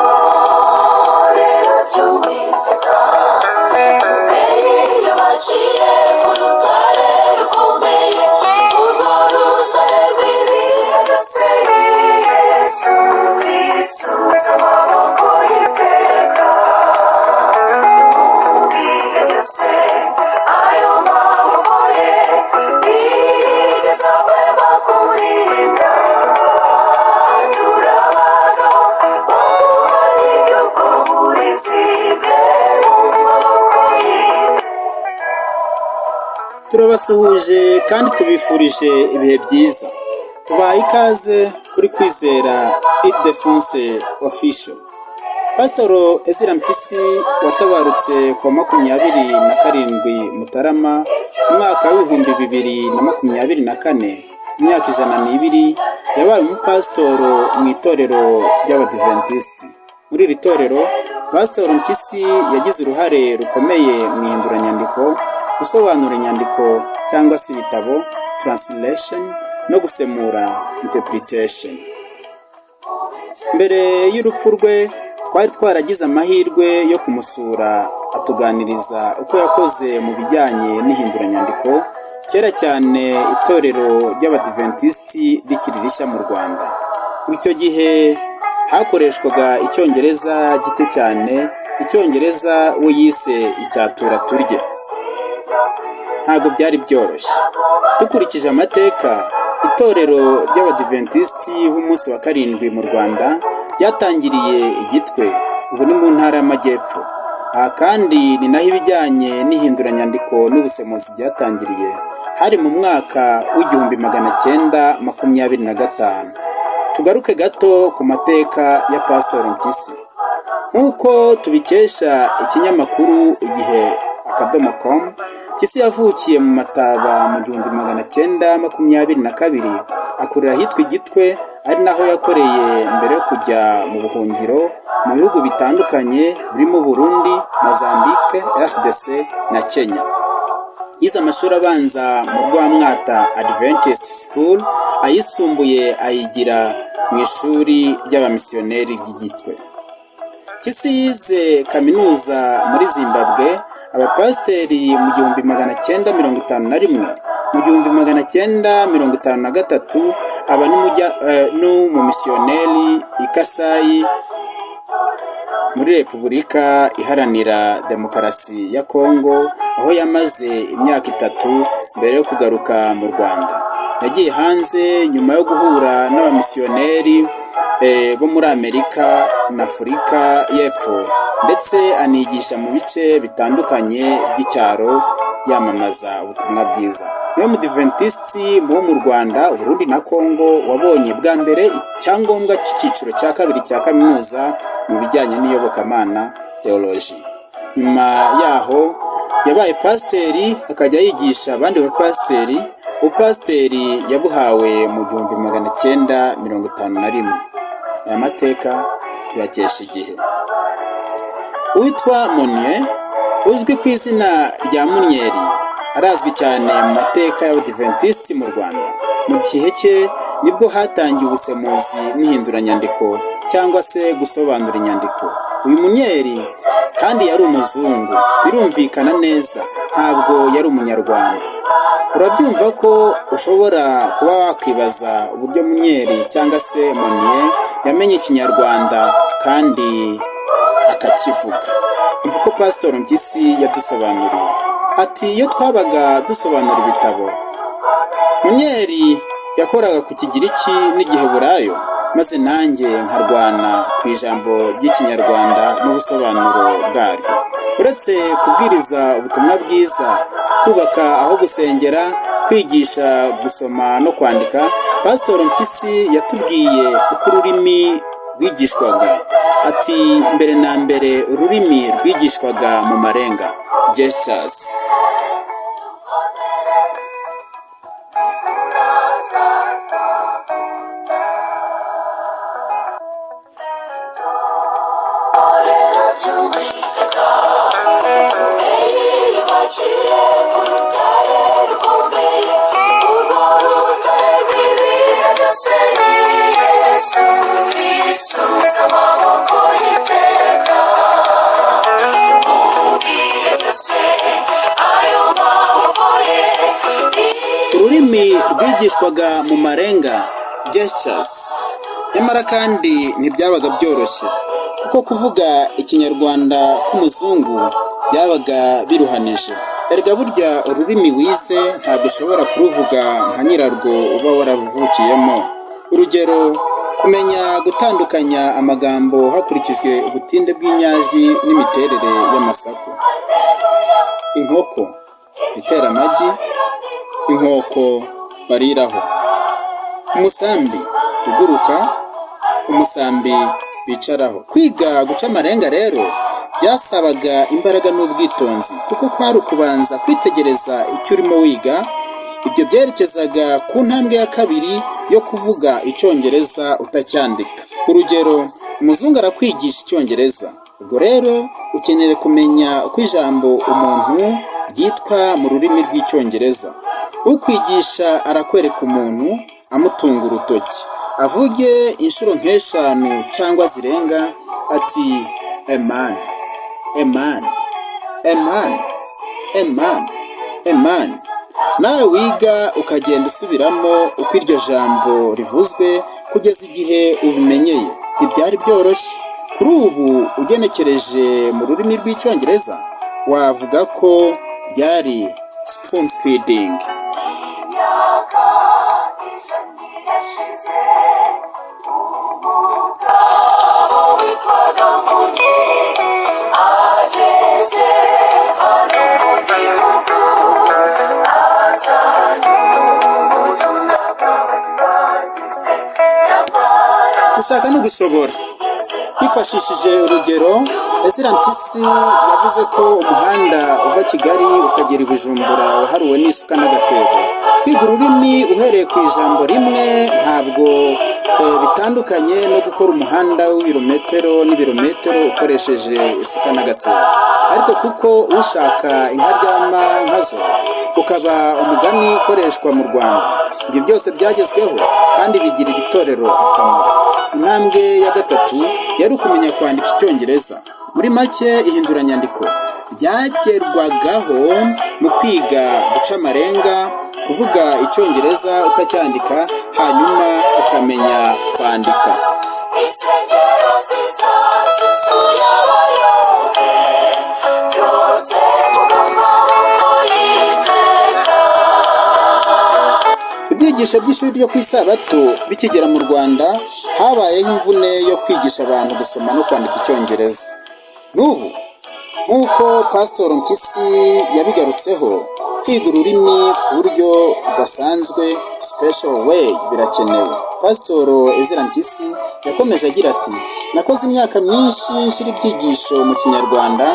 itorero ry'Uwiteka iyo baciye ku rutare rukomeye urwo rutare rw'ibihe byose Yesu twisuze amaboko y'iteka mu bihe byose ayo maboko ye nigeze ahwema kurinda turabagaho bamuhana iby'ubwo burinzi bwe mu maboko y'iteka. turabasuhuje kandi tubifurije ibihe byiza. Tubaha ikaze kuri kwizera Ildefonse official. Pasitoro Mpyisi watabarutse ku wa 27 Mutarama umwaka w'ibihumbi 2024, imyaka 102, yabaye umupasitoro mu itorero ry'abadiventisti. Muri iri torero Pasitoro Mpyisi yagize uruhare rukomeye mu ihinduranyandiko, gusobanura inyandiko cyangwa se ibitabo translation no gusemura interpretation. Mbere y'urupfu rwe twari twaragize amahirwe yo kumusura atuganiriza uko yakoze mu bijyanye n'ihinduranyandiko, kera cyane itorero ry'abadiventisti rikiri rishya mu Rwanda. Icyo gihe hakoreshwaga icyongereza gike cyane, icyongereza we yise icyatura turye. Ntabwo byari byoroshye. Dukurikije amateka, itorero ry'abadiventisti b'umunsi wa karindwi mu Rwanda ryatangiriye Igitwe, ubu ni mu ntara y'Amajyepfo. Aha kandi ni naho ibijyanye n'ihinduranyandiko n'ubusemuzi byatangiriye, hari mu mwaka w'1925. Tugaruke gato ku mateka ya Pasitoro Mpyisi. Nk'uko tubikesha ikinyamakuru igihe.com, Mpyisi yavukiye mu Mataba mu 1922, akurira ahitwa Igitwe, ari naho yakoreye mbere yo kujya mu buhungiro mu bihugu bitandukanye birimo Burundi, Mozambique, RDC na Kenya. Yize amashuri abanza mu Rwamwata Adventist School, ayisumbuye ayigira mu ishuri ry'abamisiyoneri ry'Igitwe. Mpyisi yize kaminuza muri Zimbabwe, abapasiteri mu 1951, mu 1953 aba n'umumisiyoneri i Kasayi muri Repubulika Iharanira Demokarasi ya Kongo, aho yamaze imyaka 3 mbere yo kugaruka mu Rwanda. Yagiye hanze nyuma yo guhura n'abamisiyoneri bo muri Amerika na Afurika y'Epfo, ndetse anigisha mu bice bitandukanye by'icyaro yamamaza ubutumwa bwiza. Niwe mudiventisti wo mu Rwanda, Burundi na Kongo wabonye bwa mbere icyangombwa cy'icyiciro cya 2 cya kaminuza mu bijyanye n'iyobokamana theology. Nyuma yaho yabaye pasiteri, akajya yigisha abandi bapasiteri. Ubupasiteri yabuhawe mu 1951. Aya mateka tuyakesha Igihe. Uwitwa Monye, uzwi ku izina rya Munyeri, arazwi cyane mu mateka y'abadiventisti mu Rwanda. Mu gihe cye nibwo hatangiye ubusemuzi n'ihinduranyandiko cyangwa se gusobanura inyandiko. Uyu Munyeri kandi yari umuzungu, birumvikana neza, ntabwo yari umunyarwanda. Urabyumva ko ushobora kuba wakwibaza uburyo Munyeri cyangwa se Monye yamenye ikinyarwanda kandi akakivuga. Umva ko Pasitoro Mpyisi yadusobanuriye. Ati iyo twabaga dusobanura ibitabo, Munyeri yakoraga ku Kigiriki n'Igiheburayo, maze nanjye nkarwana ku ijambo ry'ikinyarwanda n'ubusobanuro bwaryo. Uretse kubwiriza ubutumwa bwiza, kubaka aho gusengera, kwigisha gusoma no kwandika, Pasitoro Mpyisi yatubwiye uko ururimi rwigishwaga. Ati mbere na mbere ururimi rwigishwaga mu marenga, gestures. Mama. byigishwaga mu marenga gestures, nyamara kandi ntibyabaga byoroshye kuko kuvuga ikinyarwanda k'umuzungu byabaga biruhanije. Erega burya ururimi wize ntabwo ushobora kuruvuga nka nyirarwo uba waravukiyemo. Urugero, kumenya gutandukanya amagambo hakurikijwe ubutinde bw'inyajwi n'imiterere y'amasaku. Inkoko itera amagi, inkoko bariraho. Umusambi uguruka, umusambi bicaraho. Kwiga guca amarenga rero byasabaga imbaraga n'ubwitonzi kuko kwari ukubanza kwitegereza icyo urimo wiga. Ibyo byerekezaga ku ntambwe ya kabiri yo kuvuga icyongereza utacyandika. Urugero, umuzungu arakwigisha icyongereza, ubwo rero ukeneye kumenya uko ijambo umuntu ryitwa mu rurimi rw'icyongereza. Ukwigisha arakwereka umuntu amutunga urutoki, avuge inshuro nk'eshanu cyangwa zirenga ati a man, a man, a man, a man, a man. Nawe wiga ukagenda usubiramo uko iryo jambo rivuzwe kugeza igihe ubimenyeye. Ntibyari byoroshye. Kuri ubu ugenekereje mu rurimi rw'icyongereza wavuga ko byari spoon feeding. imyaka ijana irashize, umugabo witwaga Mpyisi ageze hano mu gihugu, azanye ubutumwa bw'abadiventisti, nyamara Gushaka no gushobora. Hifashishije urugero, Mpyisi yavuze ko umuhanda uva Kigali ukagera i Bujumbura waharuwe n'isuka n'agatebo. Kwiga ururimi uhereye ku ijambo rimwe ntabwo bitandukanye no gukora umuhanda w'ibirometero n'ibirometero ukoresheje isuka n'agatebo. Ariko kuko ushaka inka ryama nkazo ukaba umugani ukoreshwa mu Rwanda, ibyo byose byagezweho kandi bigirira itorero akamaro. Intambwe ya gatatu yari ukumenya kwandika icyongereza. Muri make, ihinduranyandiko ryagerwagaho mu kwiga guca amarenga, kuvuga icyongereza utacyandika, hanyuma ukamenya kwandika. insengero zizuye abayoboke, byose mu maboko y'Iteka. Ibyigisho by'ishuri ryo ku isabato bikigera mu Rwanda, habayeho imvune yo kwigisha abantu gusoma no kwandika icyongereza. N'ubu nk'uko Pasitoro Mpyisi yabigarutseho, kwiga ururimi ku buryo budasanzwe special way birakenewe. Pasitoro Mpyisi yakomeje agira ati, nakoze imyaka myinshi nshyira ibyigisho mu kinyarwanda,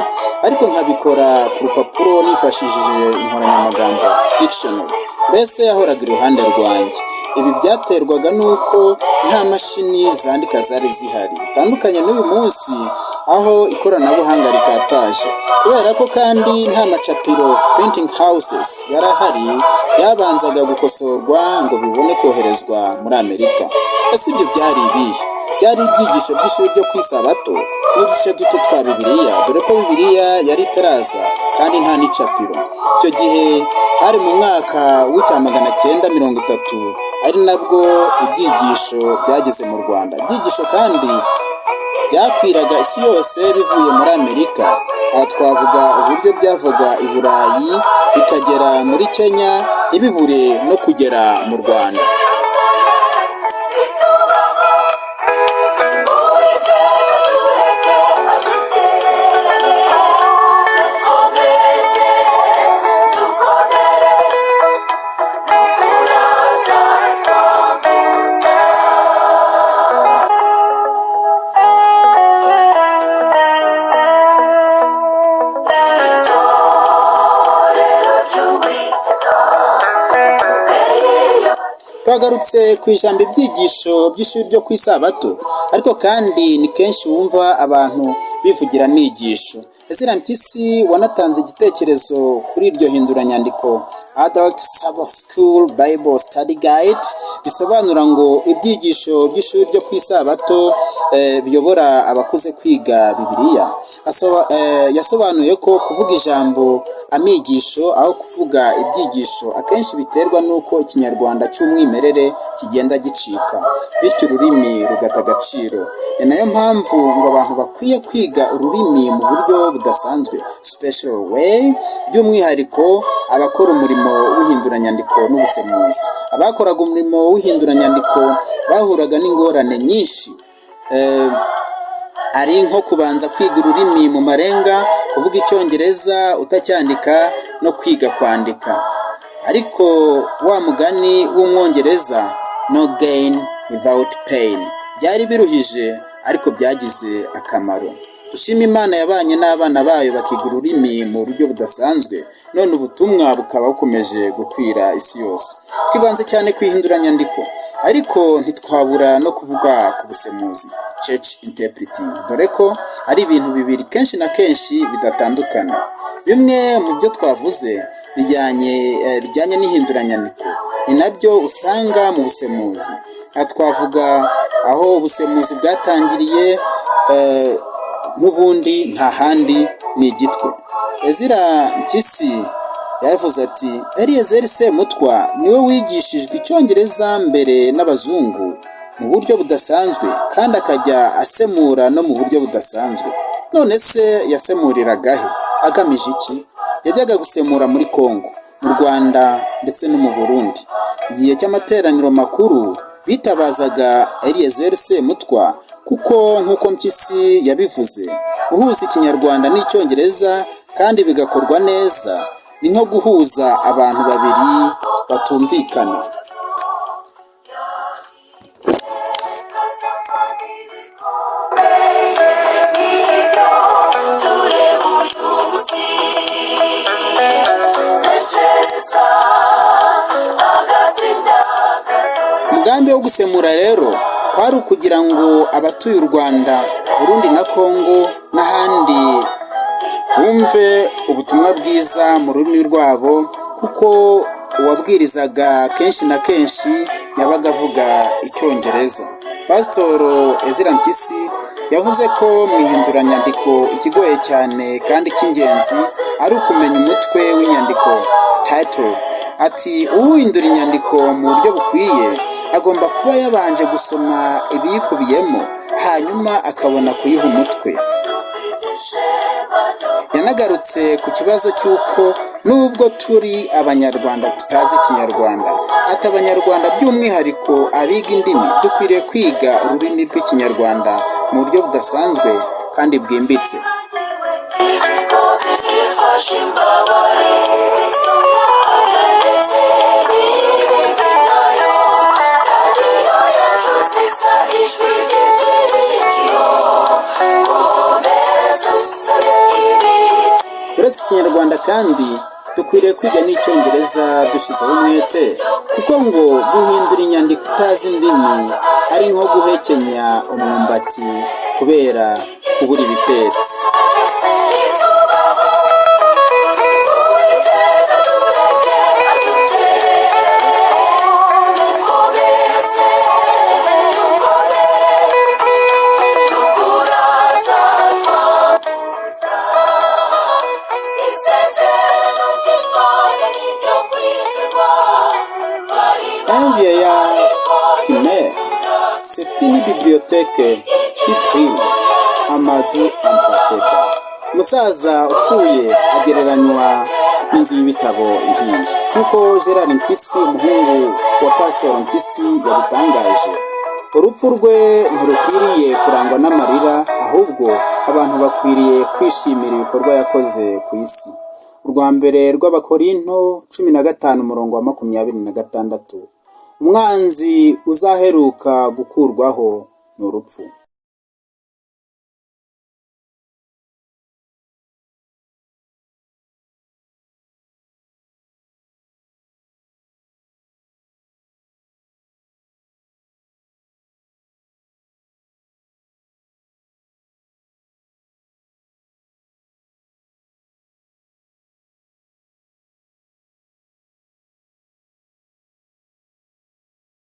ariko nkabikora ku rupapuro nifashishije inkoranyamagambo dictionary, mbese yahoraga iruhande rwanjye. Ibi byaterwaga n'uko nta mashini zandika zari zihari, bitandukanye n'uyu munsi aho ikoranabuhanga rikataje. Kubera ko kandi nta macapiro printing houses yari ahari, byabanzaga gukosorwa ngo bibone koherezwa muri Amerika. Ese ibyo byari ibihe? Byari ibyigisho by'ishuri ryo ku isabato n'uduce duto twa Bibiliya, dore ko Bibiliya yari itaraza kandi nta n'icapiro. Icyo gihe hari mu mwaka w'1930, ari nabwo ibyigisho byageze mu Rwanda. Ibyigisho kandi byakwiraga isi yose bivuye muri Amerika. Aha twavuga uburyo byavaga i Burayi bikagera muri Kenya, ntibibure no kugera mu Rwanda. Twagarutse ku ijambo ibyigisho by'ishuri ryo ku isabato, ariko kandi ni kenshi wumva abantu bivugira nigisho. Mpyisi wanatanze igitekerezo kuri iryo hinduranyandiko Adult Sabbath School Bible Study Guide, bisobanura ngo ibyigisho by'ishuri ryo ku isabato biyobora abakuze kwiga Bibiliya. Yasobanuye ko kuvuga ijambo amigisho aho kuvuga ibyigisho akenshi biterwa n'uko ikinyarwanda cy'umwimerere kigenda gicika, bityo ururimi rugata agaciro. Ni nayo mpamvu ngo abantu bakwiye kwiga ururimi mu buryo budasanzwe special way, by'umwihariko abakora umurimo w'ihinduranyandiko n'ubusemuzi. Abakoraga umurimo w'ihinduranyandiko bahuraga n'ingorane nyinshi, ari nko kubanza kwiga ururimi mu marenga, kuvuga icyongereza utacyandika no kwiga kwandika. Ariko wa mugani w'umwongereza no gain without pain, byari biruhije ariko byagize akamaro. Dushima Imana yabanye n'abana bayo bakiga ururimi mu buryo budasanzwe, none ubutumwa bukaba bukomeje gukwira isi yose. Twibanze cyane ku ihinduranyandiko, ariko ntitwabura no kuvuga ku busemuzi church interpreting, dore ko ari ibintu bibiri kenshi na kenshi bidatandukana. Bimwe mu byo twavuze bijyanye n'ihinduranyandiko ni nabyo usanga mu busemuzi. Aha twavuga aho ubusemuzi bwatangiriye, n'ubundi nta handi ni igitwe. Mpyisi yaravuze ati Eliyezeri Semutwa niwe wigishijwe icyongereza mbere n'abazungu mu buryo budasanzwe, kandi akajya asemura no mu buryo budasanzwe. None se yasemuriraga he? Agamije iki? Yajyaga gusemura muri Kongo, mu Rwanda ndetse no mu Burundi. Igihe cy'amateraniro makuru bitabazaga Eliyezeri Semutwa, kuko nk'uko Mpyisi yabivuze, guhuza ikinyarwanda n'icyongereza kandi bigakorwa neza ni nko guhuza abantu babiri batumvikana. Umugambi wo gusemura rero kwari ukugira ngo abatuye u Rwanda, Burundi na Kongo n'ahandi bumve ubutumwa bwiza mu rurimi rwabo, kuko uwabwirizaga kenshi na kenshi yabaga avuga icyongereza. Pasitoro Mpyisi yavuze ko mu ihinduranyandiko ikigoye cyane kandi cy'ingenzi ari ukumenya umutwe w'inyandiko title. Ati uhindura inyandiko mu buryo bukwiye agomba kuba yabanje gusoma ibiyikubiyemo, hanyuma akabona kuyiha umutwe. Yanagarutse ku kibazo cy'uko nubwo turi abanyarwanda tutazi ikinyarwanda, ati abanyarwanda by'umwihariko abiga indimi dukwiriye kwiga ururimi rw'ikinyarwanda mu buryo budasanzwe kandi bwimbitse. Uretse ikinyarwanda kandi dukwiriye kwiga n'icyongereza dushyizeho umwete, kuko ngo guhindura inyandiko utazi indimi ari nko guhekenya umwumbati kubera kubura ibitetse. C'est une bibliothèque qui brille, Amadou Ampateba. Umusaza upfuye agereranywa n'inzu y'ibitabo ihiye, nk'uko Mpyisi umuhungu wa Pasitoro Mpyisi yabitangaje. Urupfu rwe ntirukwiriye kurangwa n'amarira, ahubwo abantu bakwiriye kwishimira ibikorwa yakoze ku isi. Urwa mbere rw'Abakorinto 15:26. Umwanzi uzaheruka gukurwaho ni urupfu.